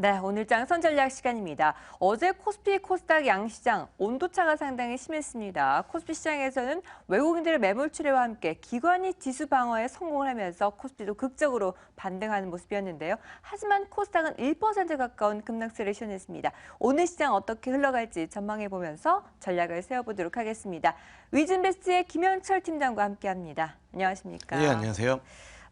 네, 오늘 장선 전략 시간입니다. 어제 코스피, 코스닥 양시장 온도차가 상당히 심했습니다. 코스피 시장에서는 외국인들의 매물 출회와 함께 기관이 지수 방어에 성공을 하면서 코스피도 극적으로 반등하는 모습이었는데요. 하지만 코스닥은 1% 가까운 급락세를 시현했습니다. 오늘 시장 어떻게 흘러갈지 전망해보면서 전략을 세워보도록 하겠습니다. 위즌베스트의 김현철 팀장과 함께합니다. 안녕하십니까? 예, 안녕하세요.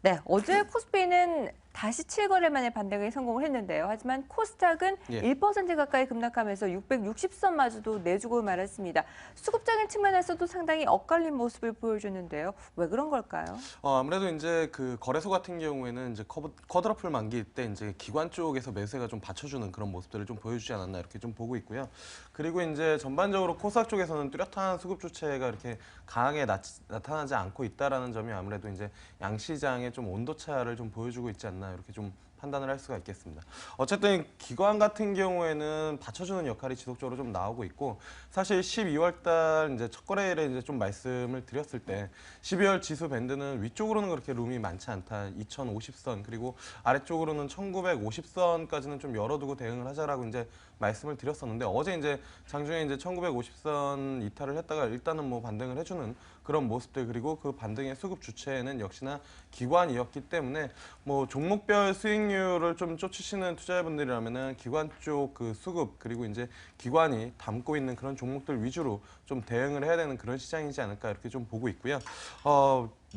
네, 어제 코스피는 다시 7거래 만에 반등에 성공을 했는데요. 하지만 코스닥은 1% 가까이 급락하면서 660선마저도 내주고 말았습니다. 수급적인 측면에서도 상당히 엇갈린 모습을 보여주는데요. 왜 그런 걸까요? 아무래도 이제 그 거래소 같은 경우에는 이제 쿼드러플 만기일 때 이제 기관 쪽에서 매수세가 좀 받쳐주는 그런 모습들을 좀 보여주지 않았나 이렇게 좀 보고 있고요. 그리고 이제 전반적으로 코스닥 쪽에서는 뚜렷한 수급 주체가 이렇게 강하게 나타나지 않고 있다라는 점이 아무래도 이제 양시장의 좀 온도차를 좀 보여주고 있지 않나. 이렇게 좀 판단을 할 수가 있겠습니다. 어쨌든 기관 같은 경우에는 받쳐주는 역할이 지속적으로 좀 나오고 있고, 사실 12월 달 이제 첫 거래일에 이제 좀 말씀을 드렸을 때 12월 지수 밴드는 위쪽으로는 그렇게 룸이 많지 않다. 2050선 그리고 아래쪽으로는 1950선까지는 좀 열어두고 대응을 하자라고 이제 말씀을 드렸었는데, 어제 이제 장중에 이제 1950선 이탈을 했다가 일단은 뭐 반등을 해주는 그런 모습들, 그리고 그 반등의 수급 주체는 역시나 기관이었기 때문에 뭐 종목별 수익률을 좀 쫓으시는 투자자분들이라면은 기관 쪽 그 수급, 그리고 이제 기관이 담고 있는 그런 종목들 위주로 좀 대응을 해야 되는 그런 시장이지 않을까 이렇게 좀 보고 있고요.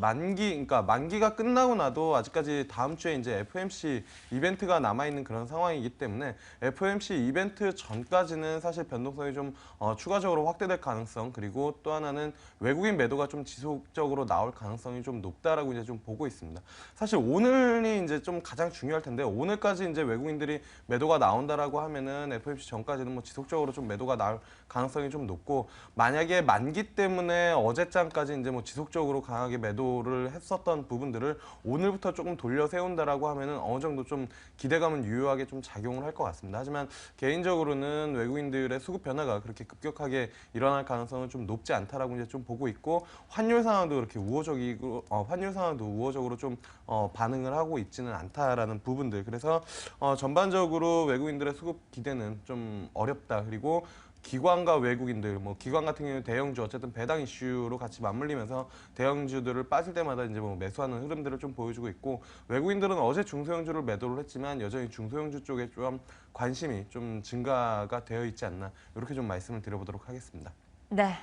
그러니까 만기가 끝나고 나도 아직까지 다음 주에 이제 FOMC 이벤트가 남아있는 그런 상황이기 때문에 FOMC 이벤트 전까지는 사실 변동성이 좀 추가적으로 확대될 가능성, 그리고 또 하나는 외국인 매도가 좀 지속적으로 나올 가능성이 좀 높다라고 이제 좀 보고 있습니다. 사실 오늘이 이제 좀 가장 중요할 텐데, 오늘까지 이제 외국인들이 매도가 나온다라고 하면은 FOMC 전까지는 뭐 지속적으로 좀 매도가 나올 가능성이 좀 높고, 만약에 만기 때문에 어제장까지 이제 뭐 지속적으로 강하게 매도를 했었던 부분들을 오늘부터 조금 돌려 세운다라고 하면은 어느 정도 좀 기대감은 유효하게 좀 작용을 할 것 같습니다. 하지만 개인적으로는 외국인들의 수급 변화가 그렇게 급격하게 일어날 가능성은 좀 높지 않다라고 이제 좀 보고 있고, 환율 상황도 그렇게 환율 상황도 우호적으로 좀 반응을 하고 있지는 않다라는 부분들. 그래서 전반적으로 외국인들의 수급 기대는 좀 어렵다. 그리고 기관과 외국인들, 뭐 기관 같은 경우는 대형주 어쨌든 배당 이슈로 같이 맞물리면서 대형주들을 빠질 때마다 이제 뭐 매수하는 흐름들을 좀 보여주고 있고, 외국인들은 어제 중소형주를 매도를 했지만 여전히 중소형주 쪽에 좀 관심이 좀 증가가 되어 있지 않나, 이렇게 좀 말씀을 드려보도록 하겠습니다. 네.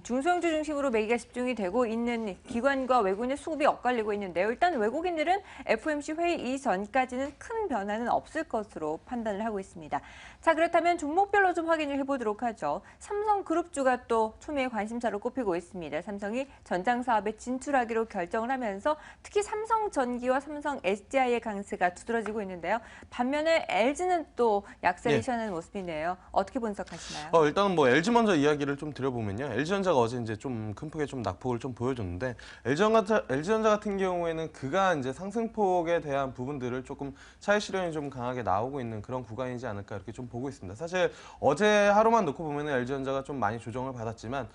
중소형주 중심으로 매기가 집중이 되고 있는 기관과 외국인의 수급이 엇갈리고 있는데요. 일단 외국인들은 FOMC 회의 이전까지는 큰 변화는 없을 것으로 판단을 하고 있습니다. 자, 그렇다면 종목별로 좀 확인을 해보도록 하죠. 삼성그룹주가 또 초미의 관심사로 꼽히고 있습니다. 삼성이 전장 사업에 진출하기로 결정을 하면서 특히 삼성전기와 삼성 SDI의 강세가 두드러지고 있는데요. 반면에 LG는 또 약세를 시현하는 모습이네요. 어떻게 분석하시나요? 일단은 뭐 LG 먼저 이야기를 좀 드려보면요. LG전자가 어제 이제 좀 큰 폭의 좀 낙폭을 좀 보여줬는데, LG전자 같은 경우에는 그가 이제 상승폭에 대한 부분들을 조금 차익 실현이 좀 강하게 나오고 있는 그런 구간이지 않을까 이렇게 좀 보고 있습니다. 사실 어제 하루만 놓고 보면은 LG전자가 좀 많이 조정을 받았지만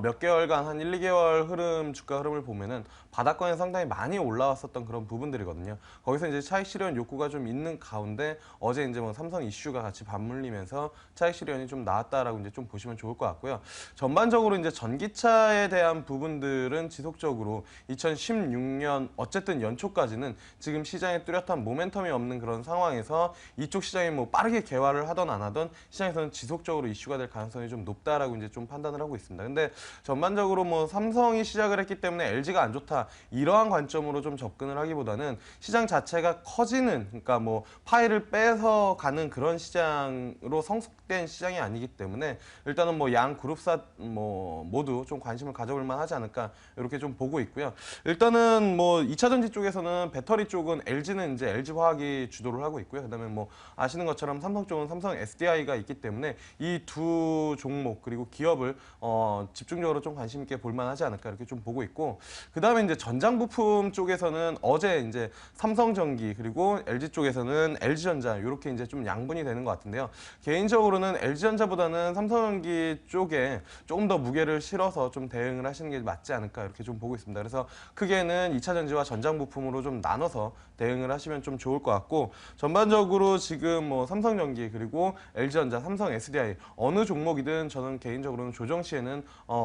몇 개월간 한 1, 2개월 주가 흐름을 보면은 바닥권에 상당히 많이 올라왔었던 그런 부분들이거든요. 거기서 이제 차익 실현 욕구가 좀 있는 가운데 어제 이제 뭐 삼성 이슈가 같이 맞물리면서 차익 실현이 좀 나왔다라고 이제 좀 보시면 좋을 것 같고요. 전반적으로 이제 전기차에 대한 부분들은 지속적으로 2016년 어쨌든 연초까지는 지금 시장에 뚜렷한 모멘텀이 없는 그런 상황에서 이쪽 시장이 뭐 빠르게 개화를 하던 안 하던 시장에서는 지속적으로 이슈가 될 가능성이 좀 높다라고 이제 좀 판단을 하고 있습니다. 근데 전반적으로 뭐 삼성이 시작을 했기 때문에 LG가 안 좋다, 이러한 관점으로 좀 접근을 하기보다는 시장 자체가 커지는, 그러니까 뭐 파일을 빼서 가는 그런 시장으로 성숙된 시장이 아니기 때문에 일단은 뭐 양 그룹사 뭐 모두 좀 관심을 가져볼 만하지 않을까 이렇게 좀 보고 있고요. 일단은 뭐 2차 전지 쪽에서는 배터리 쪽은 LG는 이제 LG화학이 주도를 하고 있고요. 그다음에 뭐 아시는 것처럼 삼성 쪽은 삼성 SDI가 있기 때문에 이 두 종목 그리고 기업을 집중적으로 좀 관심 있게 볼 만하지 않을까 이렇게 좀 보고 있고, 그다음에 이제 전장 부품 쪽에서는 어제 이제 삼성전기 그리고 LG 쪽에서는 LG전자 이렇게 이제 좀 양분이 되는 것 같은데요. 개인적으로는 LG전자보다는 삼성전기 쪽에 조금 더 무게를 실어서 좀 대응을 하시는 게 맞지 않을까 이렇게 좀 보고 있습니다. 그래서 크게는 2차 전지와 전장 부품으로 좀 나눠서 대응을 하시면 좀 좋을 것 같고 전반적으로 지금 뭐 삼성전기 그리고 LG전자, 삼성 SDI 어느 종목이든 저는 개인적으로는 조정 시에는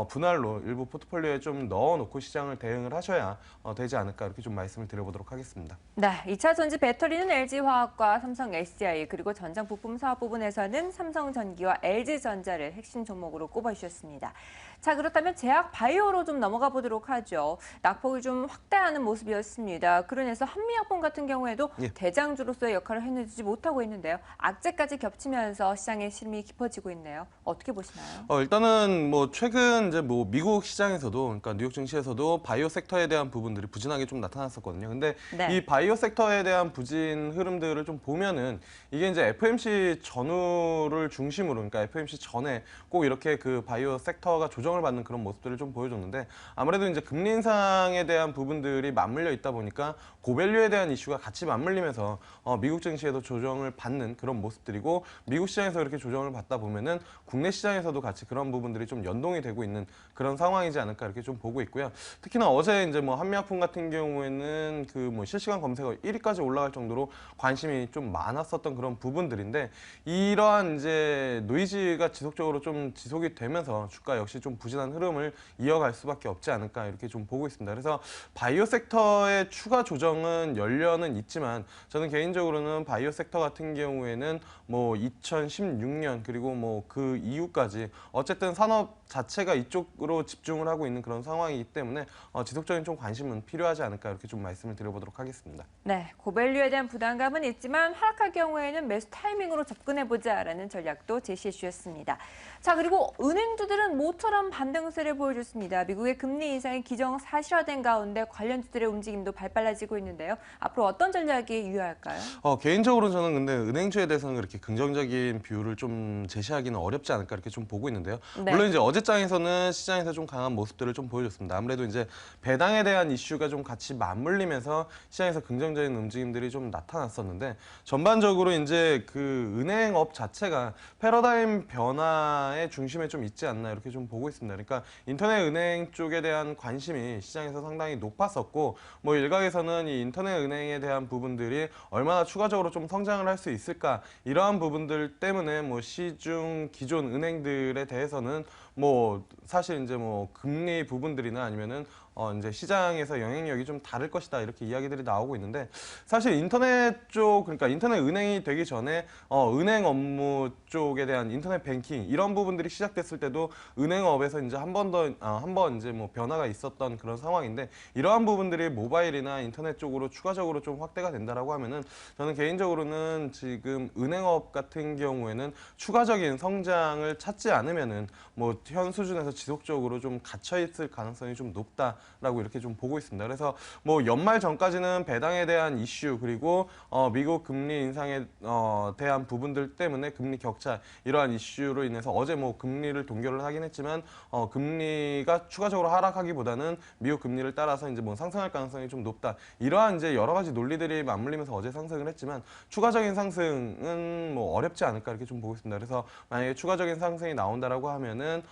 분할로 일부 포트폴리오에 좀 넣어놓고 시장을 대응을 하셔야 되지 않을까 이렇게 좀 말씀을 드려보도록 하겠습니다. 네, 2차 전지 배터리는 LG화학과 삼성 SDI 그리고 전장 부품 사업 부분에서는 삼성전기와 LG전자를 핵심 종목으로 꼽아주셨습니다. 자, 그렇다면 제약 바이오로 좀 넘어가 보도록 하죠. 낙폭을 좀 확대하는 모습이었습니다. 그러면서 한미약품 같은 경우에도 예. 대장주로서의 역할을 해내지 못하고 있는데요. 악재까지 겹치면서 시장의 심이 깊어지고 있네요. 어떻게 보시나요? 일단은 뭐 최근 이제 뭐 미국 시장에서도 그러니까 뉴욕 증시에서도 바이오 섹터에 대한 부분들이 부진하게 좀 나타났었거든요. 근데 네. 이 바이오 섹터에 대한 부진 흐름들을 좀 보면은 이게 이제 FMC 전후를 중심으로 그러니까 FMC 전에 꼭 이렇게 그 바이오 섹터가 조정을 받는 그런 모습들을 좀 보여줬는데 아무래도 이제 금리 인상에 대한 부분들이 맞물려 있다 보니까 고밸류에 대한 이슈가 같이 맞물리면서 미국 증시에도 조정을 받는 그런 모습들이고 미국 시장에서 이렇게 조정을 받다 보면은 국내 시장에서도 같이 그런 부분들이 좀 연동이 되고 있는 그런 상황이지 않을까 이렇게 좀 보고 있고요. 특히나 어제 이제 뭐 한미약품 같은 경우에는 그 뭐 실시간 검색어 1위까지 올라갈 정도로 관심이 좀 많았었던 그런 부분들인데 이러한 이제 노이즈가 지속적으로 좀 지속이 되면서 주가 역시 좀 부진한 흐름을 이어갈 수밖에 없지 않을까 이렇게 좀 보고 있습니다. 그래서 바이오 섹터의 추가 조정은 열려는 있지만 저는 개인적으로는 바이오 섹터 같은 경우에는 뭐 2016년 그리고 뭐 그 이후까지 어쨌든 산업 자체가 이쪽으로 집중을 하고 있는 그런 상황이기 때문에 지속적인 좀 관심은 필요하지 않을까 이렇게 좀 말씀을 드려보도록 하겠습니다. 네, 고밸류에 대한 부담감은 있지만 하락할 경우에는 매수 타이밍으로 접근해보자라는 전략도 제시해 주셨습니다. 자, 그리고 은행주들은 모처럼 반등세를 보여줬습니다. 미국의 금리 인상이 기정사실화된 가운데 관련주들의 움직임도 발빨라지고 있는데요. 앞으로 어떤 전략이 유효할까요? 개인적으로 저는 근데 은행주에 대해서는 그렇게 긍정적인 뷰를 좀 제시하기는 어렵지 않을까 이렇게 좀 보고 있는데요. 네. 물론 이제 어제장에서는 시장에서 좀 강한 모습들을 좀 보여줬습니다. 아무래도 이제 배당에 대한 이슈가 좀 같이 맞물리면서 시장에서 긍정적인 움직임들이 좀 나타났었는데 전반적으로 이제 그 은행업 자체가 패러다임 변화의 중심에 좀 있지 않나 이렇게 좀 보고 있습니다. 그러니까 인터넷 은행 쪽에 대한 관심이 시장에서 상당히 높았었고 뭐 일각에서는 이 인터넷 은행에 대한 부분들이 얼마나 추가적으로 좀 성장을 할 수 있을까 이러한 부분들 때문에 뭐 시중 기존 은행들에 대해서는 뭐 사실 이제 뭐 금리 부분들이나 아니면은 이제 시장에서 영향력이 좀 다를 것이다 이렇게 이야기들이 나오고 있는데 사실 인터넷 쪽 그러니까 인터넷 은행이 되기 전에 은행 업무 쪽에 대한 인터넷 뱅킹 이런 부분들이 시작됐을 때도 은행업에서 이제 한 번 이제 뭐 변화가 있었던 그런 상황인데 이러한 부분들이 모바일이나 인터넷 쪽으로 추가적으로 좀 확대가 된다라고 하면은 저는 개인적으로는 지금 은행업 같은 경우에는 추가적인 성장을 찾지 않으면은 뭐 현 수준에서 지속적으로 좀 갇혀 있을 가능성이 좀 높다라고 이렇게 좀 보고 있습니다. 그래서 뭐 연말 전까지는 배당에 대한 이슈 그리고 미국 금리 인상에 대한 부분들 때문에 금리 격차 이러한 이슈로 인해서 어제 뭐 금리를 동결을 하긴 했지만 금리가 추가적으로 하락하기보다는 미국 금리를 따라서 이제 뭐 상승할 가능성이 좀 높다. 이러한 이제 여러 가지 논리들이 맞물리면서 어제 상승을 했지만 추가적인 상승은 뭐 어렵지 않을까 이렇게 좀 보고 있습니다. 그래서 만약에 추가적인 상승이 나온다라고 하면은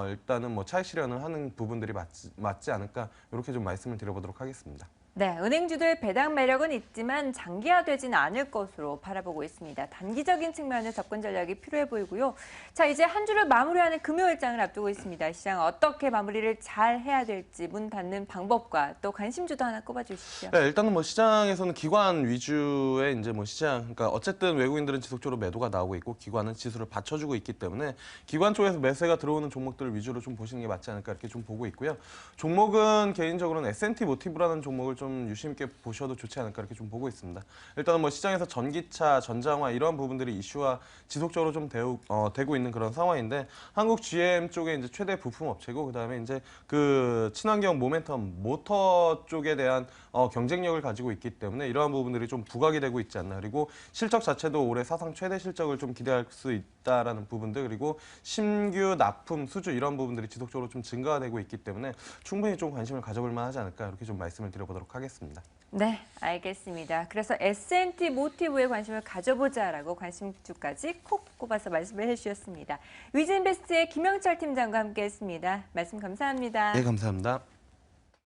일단은 뭐 차익 실현을 하는 부분들이 맞지 않을까 이렇게 좀 말씀을 드려보도록 하겠습니다. 네, 은행주들 배당 매력은 있지만 장기화되진 않을 것으로 바라보고 있습니다. 단기적인 측면의 접근 전략이 필요해 보이고요. 자, 이제 한 주를 마무리하는 금요일장을 앞두고 있습니다. 시장 어떻게 마무리를 잘 해야 될지 문 닫는 방법과 또 관심주도 하나 꼽아주시죠. 네, 일단은 뭐 시장에서는 기관 위주의 이제 뭐 시장, 그러니까 어쨌든 외국인들은 지속적으로 매도가 나오고 있고 기관은 지수를 받쳐주고 있기 때문에 기관 쪽에서 매수가 들어오는 종목들 위주로 좀 보시는 게 맞지 않을까 이렇게 좀 보고 있고요. 종목은 개인적으로는 S&T 모티브라는 종목을 좀 유심 있게 보셔도 좋지 않을까 이렇게 좀 보고 있습니다. 일단은 뭐 시장에서 전기차, 전장화 이런 부분들이 이슈와 지속적으로 좀 되고 있는 그런 상황인데 한국 GM 쪽에 이제 최대 부품 업체고 그다음에 이제 그 친환경 모멘텀 모터 쪽에 대한 경쟁력을 가지고 있기 때문에 이러한 부분들이 좀 부각이 되고 있지 않나. 그리고 실적 자체도 올해 사상 최대 실적을 좀 기대할 수 있다라는 부분들 그리고 신규 납품 수주 이런 부분들이 지속적으로 좀 증가가 되고 있기 때문에 충분히 좀 관심을 가져볼 만하지 않을까 이렇게 좀 말씀을 드려보도록 하겠습니다. 네, 알겠습니다. 그래서 S&T 모티브에 관심을 가져보자라고 관심주까지 콕 꼽아서 말씀을 해주셨습니다. 위즈인베스트의 김영철 팀장과 함께했습니다. 말씀 감사합니다. 네, 감사합니다.